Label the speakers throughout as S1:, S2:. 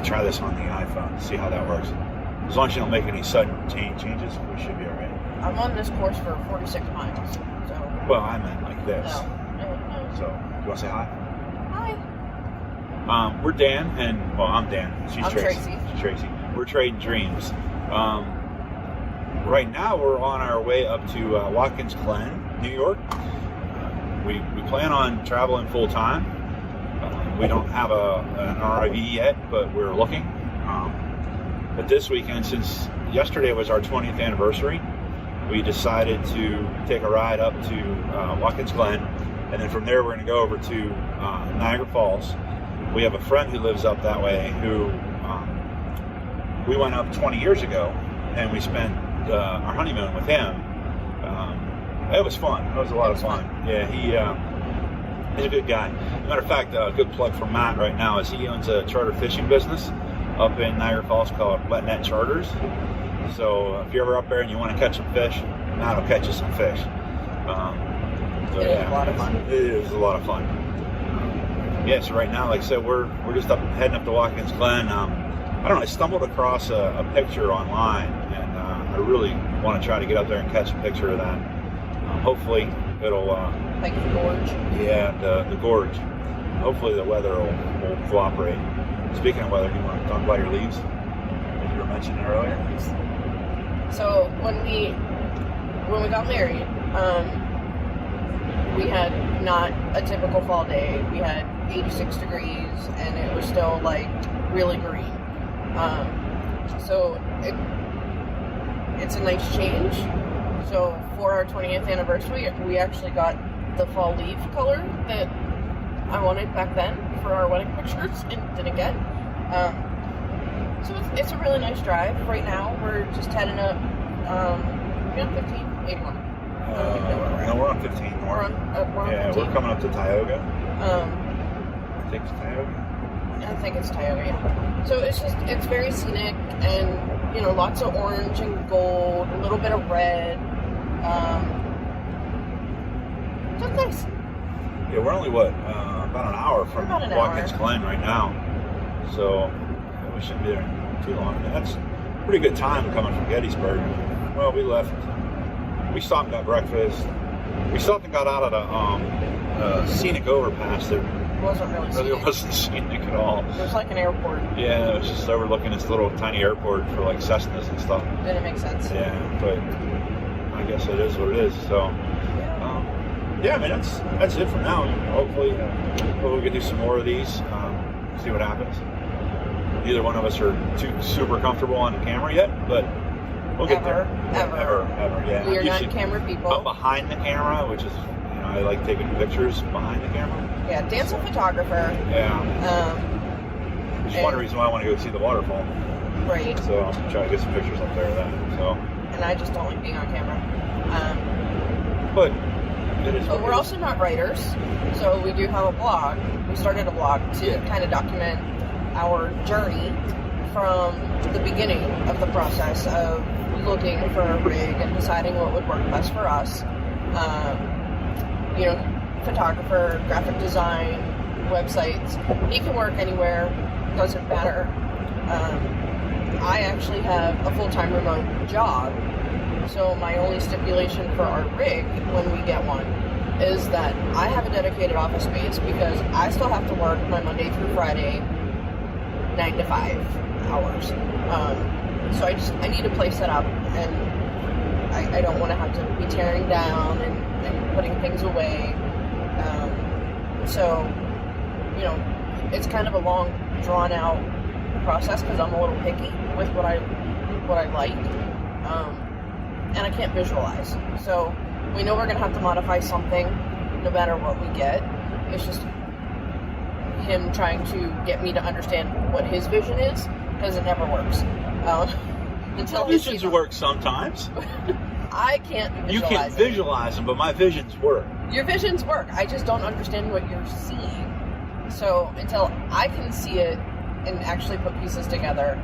S1: try this on the iPhone, see how that works. As long as you don't make any sudden changes, we should be all right.
S2: I'm on this course for 46 miles, so...
S1: Well, I meant like this.
S2: No.
S1: So, you want to say hi?
S2: Hi.
S1: We're Dan, and, well, I'm Dan.
S2: I'm Tracy.
S1: She's Tracy. We're TraD'n Dreams. Right now, we're on our way up to Watkins Glen, New York. We plan on traveling full time. We don't have an RIV yet, but we're looking. But this weekend, since yesterday was our 20th anniversary, we decided to take a ride up to Watkins Glen, and then from there we're going to go over to Niagara Falls. We have a friend who lives up that way who we went up 20 years ago, and we spent our honeymoon with him. It was fun. It was a lot of fun. Yeah, he's a good guy. Matter of fact, a good plug for Matt right now is he owns a charter fishing business up in Niagara Falls called Wet Net Charters. So if you're ever up there and you want to catch some fish, Matt will catch you some fish.
S2: So it is a lot of fun.
S1: It is a lot of fun. Yeah, so right now, like I said, we're just heading up to Watkins Glen. I don't know, I stumbled across a picture online, and I really want to try to get up there and catch a picture of that. Hopefully it'll...
S2: like the gorge?
S1: Yeah, the gorge. Hopefully the weather will cooperate. Speaking of weather, do you want to talk about your leaves? As you were mentioning earlier.
S2: So when we got married, we had not a typical fall day. We had 86 degrees, and it was still like really green. So it's a nice change. So for our 20th anniversary, we actually got the fall leaf color that I wanted back then for our wedding pictures and didn't get. So it's a really nice drive. Right now, we're just heading up, we're on 15, 81.
S1: No, we're on 15.
S2: We're on 15.
S1: We're coming up to Tioga. I think it's Tioga.
S2: I think it's Tioga, yeah. So it's very scenic, and, you know, lots of orange and gold, a little bit of red. So it's nice.
S1: Yeah, we're only, about an hour from Watkins Glen right now. So we shouldn't be there too long. That's a pretty good time coming from Gettysburg. Well, we stopped and got breakfast. We stopped and got out of the scenic overpass there.
S2: It wasn't really scenic.
S1: It wasn't scenic at all.
S2: It was like an airport.
S1: Yeah, it was just overlooking this little tiny airport for like Cessnas and stuff.
S2: Didn't make sense.
S1: Yeah, but I guess it is what it is. So, yeah, I mean, that's it for now. Hopefully we can do some more of these, see what happens. Neither one of us are too super comfortable on camera yet, but we'll get there. Ever, yeah.
S2: We are not camera people.
S1: I'm behind the camera, which is, you know, I like taking pictures behind the camera.
S2: Yeah, Dan's a photographer.
S1: Yeah. Which is one reason why I want to go see the waterfall.
S2: Right.
S1: So I'll try to get some pictures up there of that. So.
S2: And I just don't like being on camera.
S1: But it is.
S2: But we're also not writers, so we do have a blog. We started a blog to kind of document our journey from the beginning of the process of looking for a rig and deciding what would work best for us. You know, photographer, graphic design, websites. He can work anywhere, doesn't matter. I actually have a full-time remote job, so my only stipulation for our rig when we get one is that I have a dedicated office space because I still have to work my Monday through Friday 9 to 5 hours. So I need a place set up, and I don't want to have to be tearing down and putting things away. So, you know, it's kind of a long, drawn-out process because I'm a little picky with what I like, and I can't visualize. So we know we're going to have to modify something no matter what we get. It's just him trying to get me to understand what his vision is, because it never works. Until
S1: visions work sometimes.
S2: I can't visualize
S1: You can't visualize them, but my visions work.
S2: Your visions work. I just don't understand what you're seeing. So until I can see it and actually put pieces together,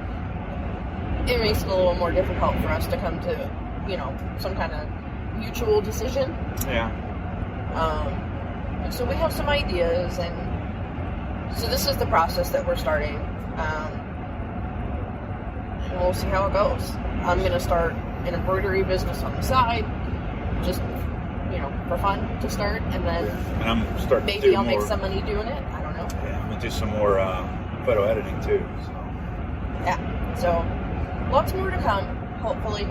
S2: it makes it a little more difficult for us to come to, you know, some kind of mutual decision.
S1: Yeah.
S2: So we have some ideas, and so this is the process that we're starting. and we'll see how it goes. I'm going to start an embroidery business on the side, just, for fun to start, and then
S1: and I'm starting
S2: maybe
S1: to do
S2: I'll make
S1: more,
S2: some money doing it. I don't know.
S1: Yeah, I'm going to do some more photo editing too. So.
S2: Yeah, so lots more to come, hopefully.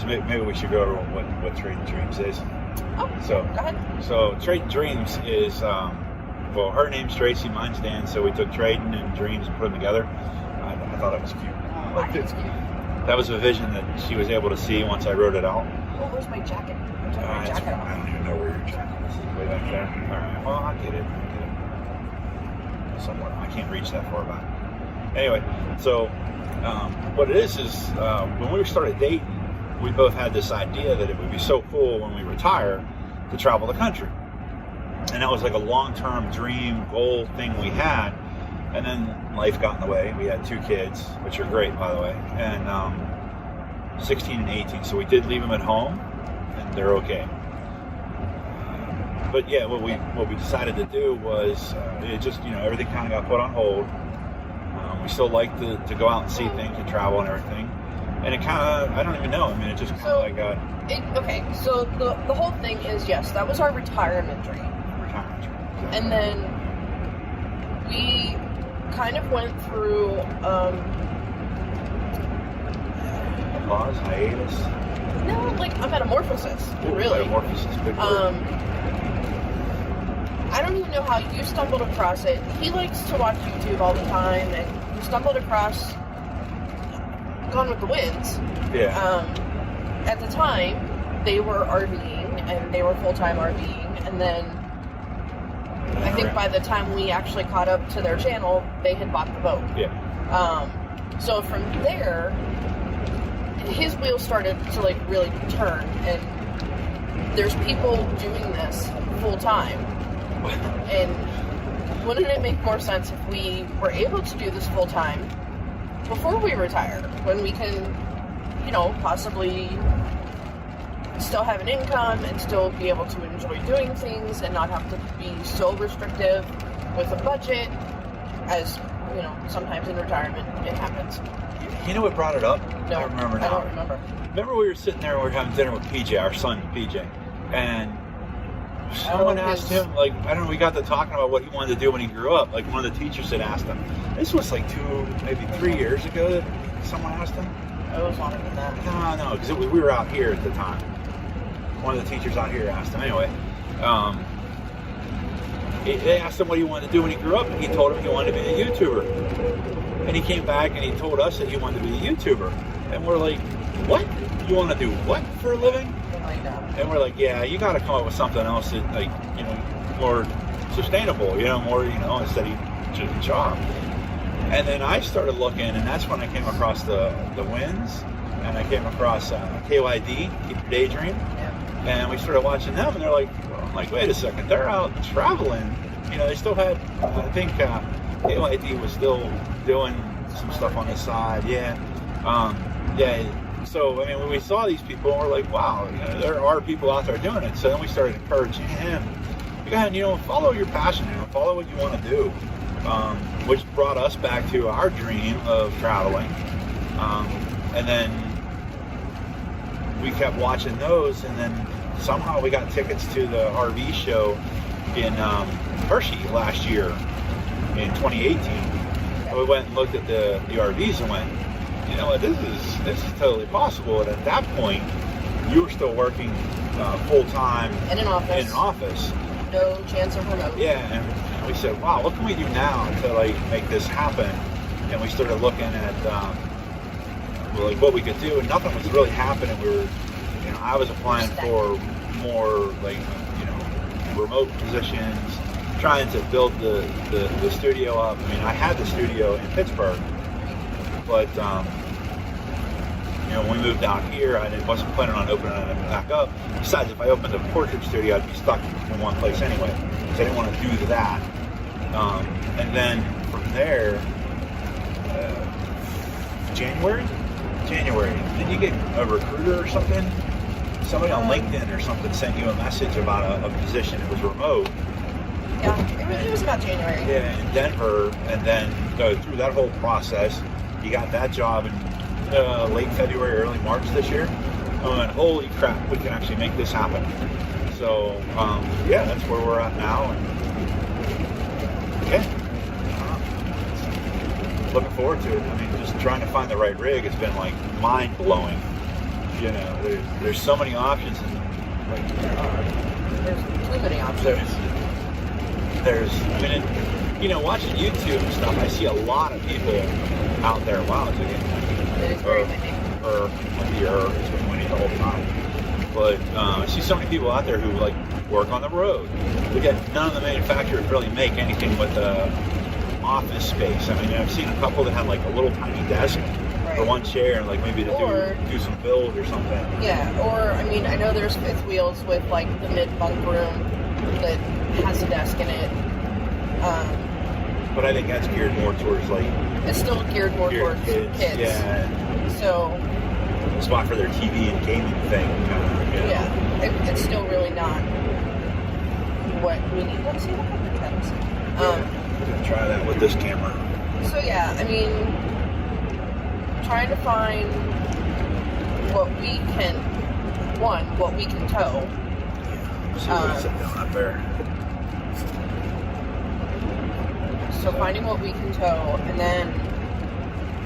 S1: So maybe we should go over what TraD'n Dreams is.
S2: Oh,
S1: so
S2: go ahead.
S1: So TraD'n Dreams is, well, her name's Tracy, mine's Dan, so we took TraD'n and Dreams and put them together. I thought it was cute.
S2: I think it's cute.
S1: That was a vision that she was able to see once I wrote it out.
S2: Oh, where's my jacket? I took my jacket off.
S1: I don't even know where your jacket is. Way back there. All right. Well, I get it. Somewhere. I can't reach that far back. Anyway, so what it is when we started dating, we both had this idea that it would be so cool when we retire to travel the country. And that was like a long-term dream, goal thing we had. And then life got in the way. We had 2 kids, which are great, by the way, and 16 and 18. So we did leave them at home, and they're okay. But yeah, what we decided to do was it just, everything kind of got put on hold. We still like to go out and see things and travel and everything. And it kind of, I don't even know. I mean, it just kind of got...
S2: Okay, so the whole thing is, yes, that was our retirement dream.
S1: Retirement dream. Exactly.
S2: And then we kind of went through...
S1: Pause, hiatus?
S2: No, like a metamorphosis,
S1: Ooh,
S2: really.
S1: Metamorphosis, big word.
S2: I don't even know how you stumbled across it. He likes to watch YouTube all the time, and he stumbled across Gone with the Winds.
S1: Yeah.
S2: At the time, they were RVing, and they were full-time RVing, and then I think by the time we actually caught up to their channel, they had bought the boat.
S1: Yeah.
S2: So from there, his wheels started to really turn, and there's people doing this full-time. And wouldn't it make more sense if we were able to do this full-time before we retire, when we can, possibly still have an income and still be able to enjoy doing things and not have to be so restrictive with a budget, as, sometimes in retirement it happens.
S1: You know what brought it up?
S2: No,
S1: I remember now.
S2: I don't remember.
S1: Remember we were sitting there and we were having dinner with PJ, our son PJ, and someone asked him, I don't know, we got to talking about what he wanted to do when he grew up. Like, one of the teachers had asked him. This was 2, maybe 3 years ago that someone asked him.
S2: It was longer than that.
S1: No, because we were out here at the time. One of the teachers out here asked him. Anyway, they asked him what he wanted to do when he grew up, and he told him he wanted to be a YouTuber. And he came back and he told us that he wanted to be a YouTuber. And we're like, what? You want to do what for a living? And we're like, yeah, you got to come up with something else that, more sustainable, more, a steady job. And then I started looking, and that's when I came across the Winds, and I came across KYD, Keep Your Daydream, and we started watching them, and they're like, I'm like, wait a second, they're out traveling. They still had, I think KYD was still doing some stuff on the side, yeah. So, when we saw these people, we're like, wow, there are people out there doing it. So then we started encouraging him, go ahead, follow your passion, follow what you want to do. Which brought us back to our dream of traveling. And then we kept watching those, and then somehow we got tickets to the RV show in Hershey last year, in 2018. And we went and looked at the RVs and went, this is totally possible. And at that point, you were still working full-time
S2: in an office. No chance of remote.
S1: Yeah, and we said, wow, what can we do now to make this happen? And we started looking at what we could do, and nothing was really happening. We were, I was applying for more remote positions, trying to build the studio up. I had the studio in Pittsburgh, but when we moved out here, I wasn't planning on opening it back up. Besides, if I opened a portrait studio, I'd be stuck in one place anyway. So I didn't want to do that. And then from there, January, did you get a recruiter or something? Somebody on LinkedIn or something sent you a message about a position that was remote.
S2: Yeah, it was about January.
S1: Yeah, in Denver, and then go through that whole process. You he got that job in late February, early March this year. And holy crap, we can actually make this happen. So, yeah, that's where we're at now. And, looking forward to it. I mean, just trying to find the right rig has been like mind-blowing. You know, there's so many options.
S2: There's too many options.
S1: I mean, you know, watching YouTube and stuff, I see a lot of people out there. Wow, it's again.
S2: It is very windy.
S1: It's been windy the whole time. But I see so many people out there who like work on the road. Look at none of the manufacturers really make anything with office space. I mean, I've seen a couple that have like a little tiny desk for one chair, and like maybe to do some build or something.
S2: Yeah, or I mean, I know there's fifth wheels with like the mid bunk room that has a desk in it.
S1: But I think that's geared more towards like.
S2: It's still geared more towards kids.
S1: Yeah.
S2: So.
S1: A spot for their TV and gaming thing. You know?
S2: Yeah, it's still really not what we need. Want to see the pictures?
S1: I'm gonna try that with this camera.
S2: So yeah, I mean, trying to find what we can tow.
S1: See what's sitting up there.
S2: So finding what we can tow, and then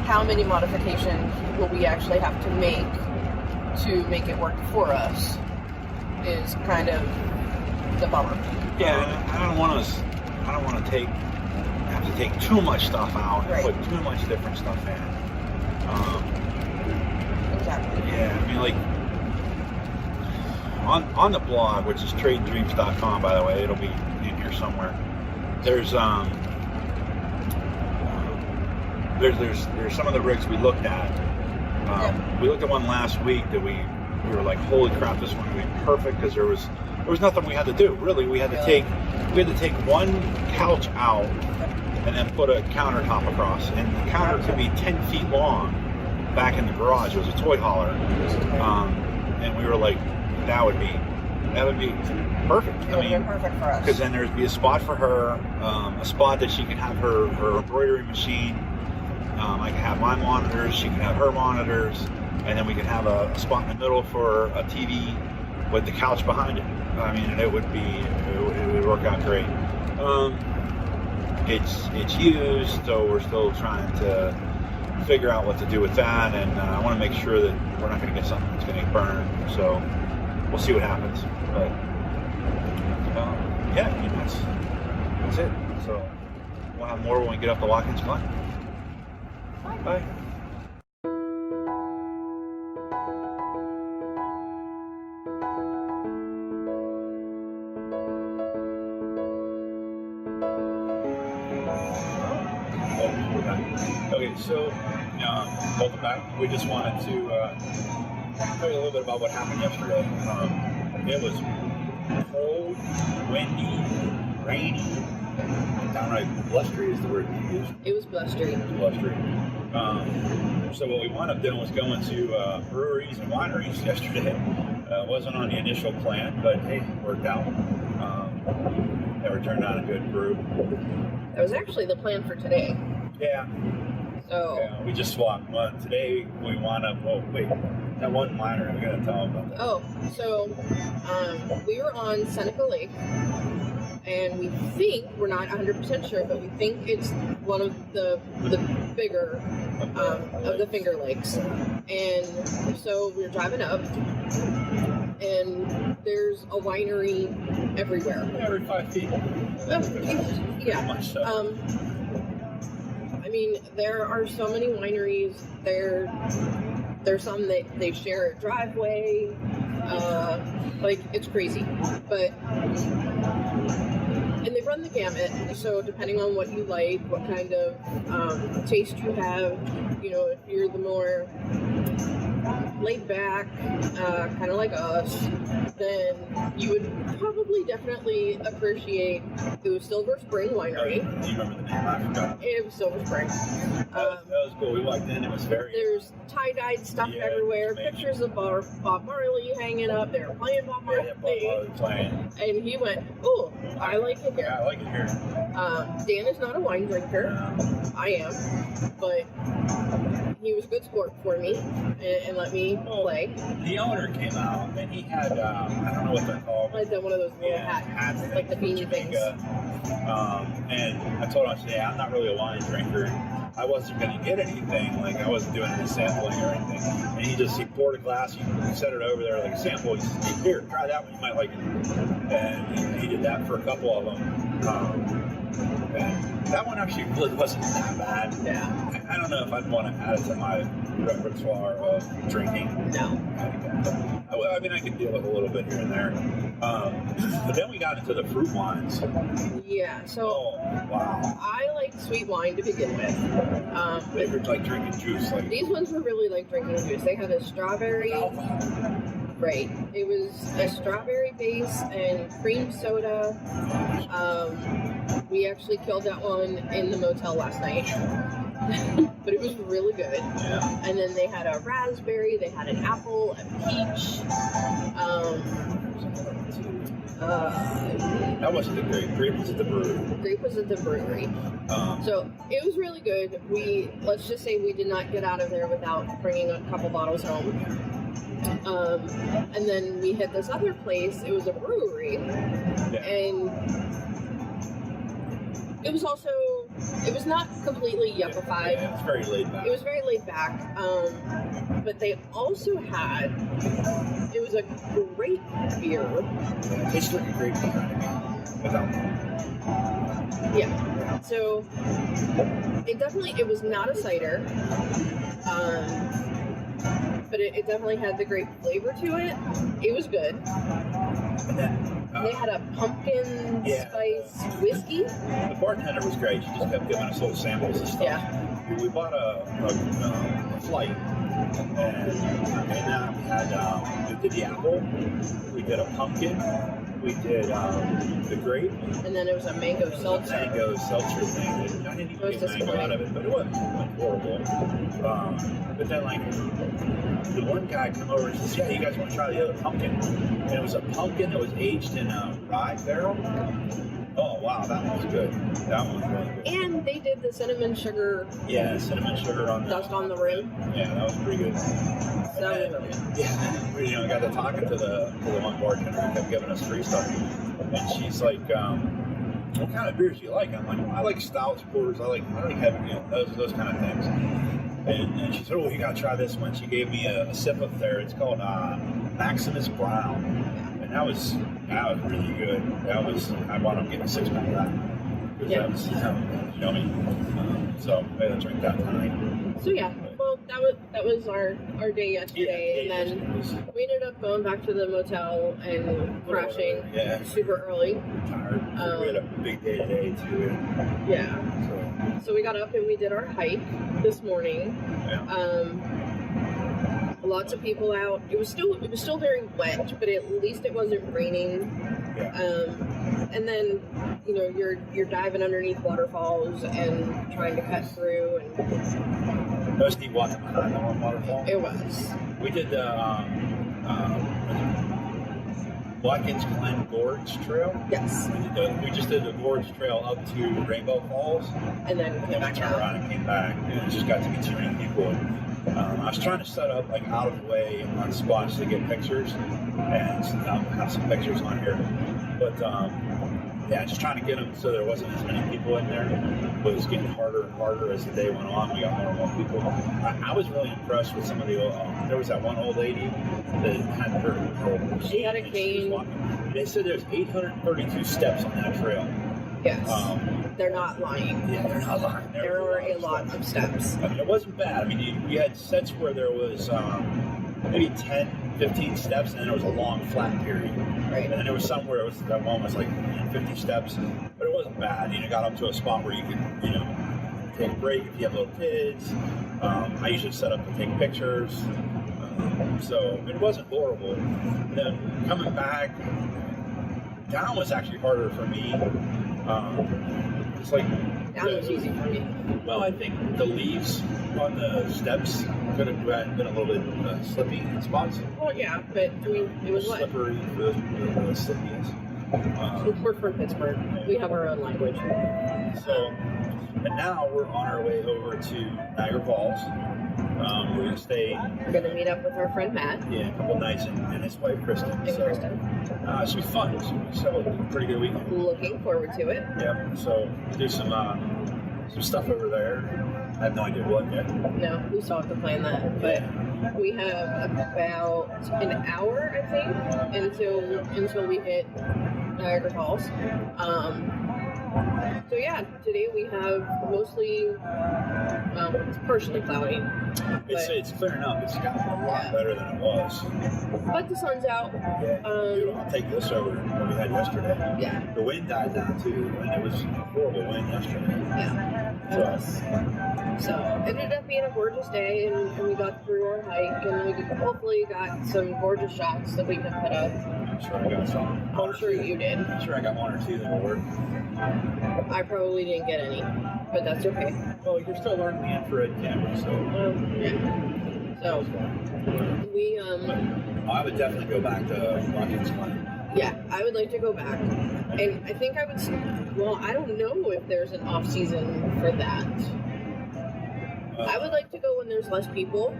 S2: how many modifications will we actually have to make it work for us is kind of the bummer.
S1: Yeah, I don't want to have to take too much stuff out and put too much different stuff in.
S2: Exactly.
S1: Yeah, I mean, like on the blog, which is TraD'N by the way, it'll be in here somewhere. There's some of the rigs we looked at. We looked at one last week that we were like, holy crap, this one would be perfect, because there was nothing we had to do. Really, we had to take one couch out and then put a countertop across, and the counter could be 10 feet long back in the garage. It was a toy hauler, and we were like, that would be perfect.
S2: It would be perfect for us,
S1: because then there'd be a spot for her, a spot that she can have her embroidery machine. I can have my monitors, she can have her monitors, and then we can have a spot in the middle for a TV with the couch behind it. I mean, it would work out great. It's used, so we're still trying to figure out what to do with that, and I want to make sure that we're not going to get something that's going to get burned. So we'll see what happens. But yeah, I mean, that's it. So we'll have more when we get up the Watkins Glen. Bye. Okay, so welcome back. We just wanted to tell you a little bit about what happened yesterday. It was cold, windy, rainy, and downright blustery is the word you used.
S2: It was blustery.
S1: So what we wound up doing was going to breweries and wineries yesterday. Wasn't on the initial plan, but hey, it worked out. Never turned out a good brew.
S2: That was actually the plan for today.
S1: Yeah.
S2: So
S1: yeah, we just swapped. Well, today we wound up. Oh wait, that one winery. We gotta tell them about that.
S2: Oh, so we were on Seneca Lake, and we think, we're not 100% sure, but we think it's one of the bigger of the Finger Lakes. And so we were driving up, and there's a winery everywhere.
S1: Every 5 feet.
S2: Yeah.
S1: Much so.
S2: I mean, there are so many wineries. There's some that they share a driveway. Like, it's crazy. But and they run the gamut, so depending on what you like, what kind of taste you have, you know, if you're the more laid back, kind of like us, then you would probably definitely appreciate the Silver Spring Winery.
S1: Do you remember the name? I forgot.
S2: It was Silver Spring.
S1: That was cool. We walked in, it was very...
S2: There's tie-dyed stuff everywhere, pictures of Bob Marley hanging up. They were playing Bob Marley.
S1: Yeah, Bob Marley playing.
S2: And he went, "Oh, I like it here."
S1: Yeah, I like it here.
S2: Dan is not a wine drinker.
S1: No.
S2: I am. But he was a good sport for me and let me play.
S1: The owner came out and he had, I don't know what they're called.
S2: Like one of those little hats, like the beanie things.
S1: And I told him, I said, yeah, I'm not really a wine drinker. I wasn't going to get anything, like I wasn't doing any sampling or anything. And he poured a glass, he set it over there like a sample. He said, here, try that one, you might like it. And he did that for a couple of them. And that one actually really wasn't that bad.
S2: Yeah.
S1: I don't know if I'd want to add it to my repertoire of drinking.
S2: No.
S1: I mean, I could deal with a little bit here and there. But then we got into the fruit wines.
S2: Yeah, so
S1: wow.
S2: I like sweet wine to begin with.
S1: They were like drinking juice. Like
S2: these ones were really like drinking juice. They had a strawberry. Right. It was a strawberry base and cream soda. We actually killed that one in the motel last night. But it was really good.
S1: Yeah.
S2: And then they had a raspberry, they had an apple, a peach.
S1: That wasn't the grape. Grape was at the brewery.
S2: Grape was at the brewery. So it was really good. Let's just say we did not get out of there without bringing a couple bottles home. And then we hit this other place. It was a brewery.
S1: Yeah.
S2: And it was not completely yuppified.
S1: Yeah, it was very laid back.
S2: It was very laid back. But they also had, it was a great beer.
S1: Yeah, it tastes like a grape beer.
S2: Yeah. So it was not a cider. But it definitely had the grape flavor to it. It was good.
S1: And then
S2: they had a pumpkin spice whiskey.
S1: The bartender was great. She just kept giving us little samples of stuff.
S2: Yeah.
S1: We bought a flight, and now we had we did the apple, we did a pumpkin, we did the grape,
S2: and then it was a mango seltzer.
S1: Mango seltzer thing. I didn't even get mango out of it, but it wasn't horrible. But then the one guy came over and says, "Yeah, you guys want to try the other pumpkin?" And it was a pumpkin that was aged in a rye barrel. Oh wow, that one was good. That one was really good.
S2: And they did the cinnamon sugar.
S1: Yeah, cinnamon sugar on
S2: dust on the rim.
S1: Yeah, that was pretty good.
S2: So
S1: I got to talking to the one bartender who kept giving us free stuff, and she's like, "What kind of beers do you like?" I'm like, "I like stouts, porters. I like heavy, those kind of things." And she said, "Oh, you got to try this one." She gave me a sip up there. It's called Maximus Brown. That was really good. I wound up getting a 6-pack of that.
S2: Yeah.
S1: That was yummy. So maybe I'll drink that tonight.
S2: So yeah, well that was our day yesterday, and then we ended up going back to the motel and crashing super early.
S1: Tired. We had a big day today too.
S2: Yeah. So we got up and we did our hike this morning.
S1: Yeah.
S2: Lots of people out. It was still very wet, but at least it wasn't raining.
S1: Yeah.
S2: And then you're diving underneath waterfalls and trying to cut through. And
S1: it was neat walking behind the one waterfall.
S2: It was.
S1: We did the Watkins Glen Gorge Trail.
S2: Yes.
S1: We just did the Gorge Trail up to Rainbow Falls,
S2: and then
S1: we turned around and came back, and it just got to be too many people. I was trying to set up out of the way on spots to get pictures, and have some pictures on here. But just trying to get them so there wasn't as many people in there. But it was getting harder and harder as the day went on. We got more and more people. I was really impressed with some of the. There was that one old lady that had her
S2: she had a cane.
S1: They said there's 832 steps on that trail.
S2: Yes. They're not lying.
S1: Yeah, they're not lying.
S2: There were a lot of steps.
S1: I mean, it wasn't bad. I mean, we had sets where there was maybe 10, 15 steps, and then there was a long flat period.
S2: Right.
S1: And then there was some where that one was 50 steps, but it wasn't bad. Got up to a spot where you could, take a break if you have little kids. I usually set up to take pictures. So it wasn't horrible. And then coming back, down was actually harder for me. It's
S2: down was easy for me.
S1: Well, I think the leaves on the steps could have been a little bit slippy in spots.
S2: Well, yeah, but I mean, it was
S1: slippery. Slippy is.
S2: We're from Pittsburgh. We have our own language.
S1: So, and now we're on our way over to Niagara Falls. We're gonna stay.
S2: We're gonna meet up with our friend Matt.
S1: Yeah, a couple nights and his wife Kristen.
S2: And
S1: So,
S2: Kristen.
S1: it should be fun. It should be a pretty good weekend.
S2: Looking forward to it.
S1: Yeah. So do some stuff over there. I have no idea what yet.
S2: No, we still have to plan that, but we have about an hour, I think, until we hit Niagara Falls. So yeah, today we have mostly, it's partially cloudy.
S1: It's clearing up. It's gotten a lot better than it was.
S2: But the sun's out.
S1: Yeah. I'll take this over what we had yesterday.
S2: Yeah.
S1: The wind died down too, and it was a horrible wind yesterday.
S2: Yeah. So it ended up being a gorgeous day, and we got through our hike, and we hopefully got some gorgeous shots that we can put up.
S1: I'm sure I got some.
S2: I'm sure you did.
S1: I'm sure I got one or two that will work.
S2: I probably didn't get any, but that's okay.
S1: Well, you're still learning the infrared camera, so.
S2: Yeah. So we
S1: I would definitely go back to Watkins Glen.
S2: Yeah, I would like to go back, and I think I would. Well, I don't know if there's an off season for that. I would like to go when there's less people,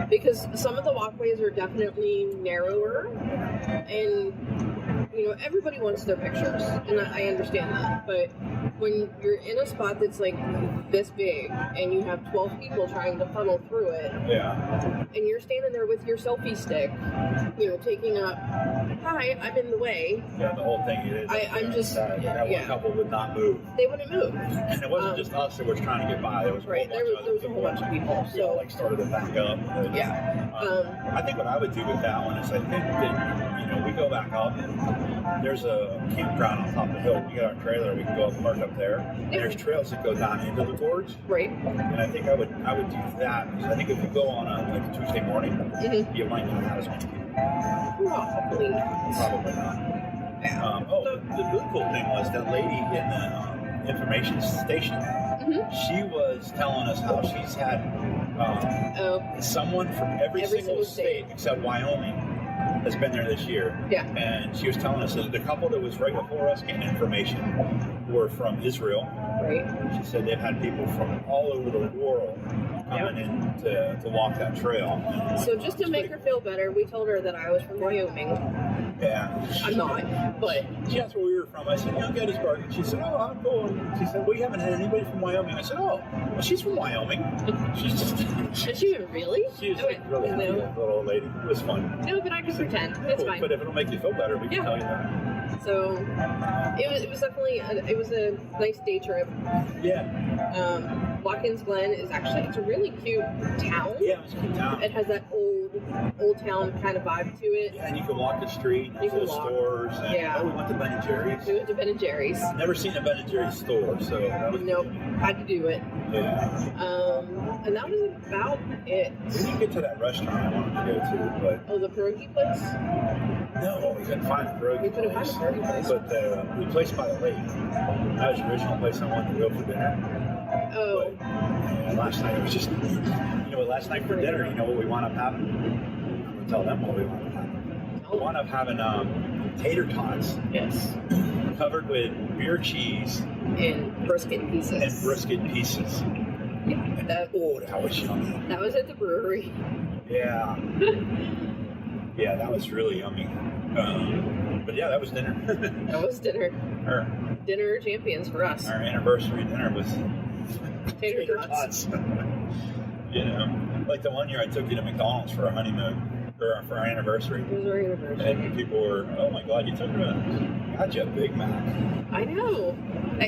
S2: because some of the walkways are definitely narrower, and everybody wants their pictures, and I understand that. But when you're in a spot that's like this big, and you have 12 people trying to funnel through it, and you're standing there with your selfie stick, taking up, hi, I'm in the way.
S1: Yeah, the whole thing is.
S2: I'm just.
S1: That one couple would not move.
S2: They wouldn't move.
S1: And it wasn't just us that was trying to get by. There was
S2: right. There was a whole bunch of people.
S1: We all started to back up. I think what I would do with that one is I think that we go back up. There's a campground on top of the hill. We got our trailer. We can go up and park up there. And there's trails that go down into the gorge.
S2: Right.
S1: And I think I would do that. Because I think if you go on a Tuesday morning, you might not have as many people.
S2: Probably not.
S1: Probably not.
S2: Yeah.
S1: The really cool thing was that lady in the information station. She was telling us how she's had someone from every single state except Wyoming has been there this year.
S2: Yeah.
S1: And she was telling us that the couple that was right before us getting information were from Israel.
S2: Right.
S1: She said they've had people from all over the world coming in to walk that trail.
S2: So just to make her feel better, we told her that I was from Wyoming.
S1: Yeah.
S2: I'm not, but...
S1: She asked where we were from. I said, Gettysburg. And she said, oh, I'm going. She said, we haven't had anybody from Wyoming. I said, oh, well, she's from Wyoming. She's just...
S2: Is she really?
S1: She was like really happy, little old lady. It was fun.
S2: No, but I can pretend. It's fine.
S1: But if it'll make you feel better, we can tell you that.
S2: So, it was definitely, it was a nice day trip.
S1: Yeah.
S2: Watkins Glen is actually, it's a really cute town.
S1: Yeah, it's a cute town.
S2: It has that old town kind of vibe to it.
S1: Yeah, and you can walk the street,
S2: you can
S1: the
S2: walk.
S1: Stores. And, we went to Ben & Jerry's.
S2: We went to Ben & Jerry's.
S1: Never seen a Ben & Jerry's store, so that was
S2: had to do it.
S1: Yeah.
S2: And that was about it.
S1: We didn't get to that restaurant I wanted to go to, but...
S2: Oh, the pierogi place?
S1: No, we couldn't find the pierogi place.
S2: We couldn't find the pierogi place.
S1: But the place by the lake, that was the original place I wanted to go for dinner.
S2: Oh.
S1: But, last night it was just... last night for dinner, you know what we wound up having? I'm going to tell them what we wound up having. We wound up having tater tots.
S2: Yes.
S1: Covered with beer cheese.
S2: And brisket pieces. Yeah.
S1: That was yummy.
S2: That was at the brewery.
S1: Yeah. Yeah, that was really yummy. But yeah, that was dinner.
S2: That was dinner.
S1: Our
S2: dinner champions for us.
S1: Our anniversary dinner was
S2: tater tots.
S1: Like the one year I took you to McDonald's for our honeymoon. Or for our anniversary.
S2: It was our anniversary.
S1: And people were, oh my God, you took her to... Got you a Big Mac.
S2: I know.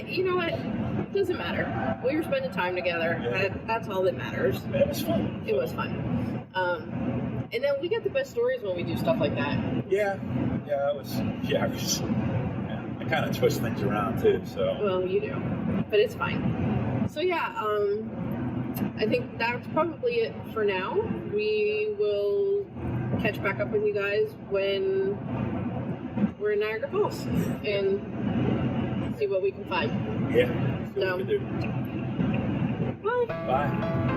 S2: You know what? It doesn't matter. We were spending time together. Yeah. That's all that matters.
S1: And it was fun.
S2: It was fun. And then we get the best stories when we do stuff like that.
S1: Yeah. Yeah, it was... Yeah, I kind of twist things around too, so...
S2: Well, you do. But it's fine. So yeah, I think that's probably it for now. We will catch back up with you guys when we're in Niagara Falls and see what we can find.
S1: Yeah. See what we can do.
S2: Bye.
S1: Bye.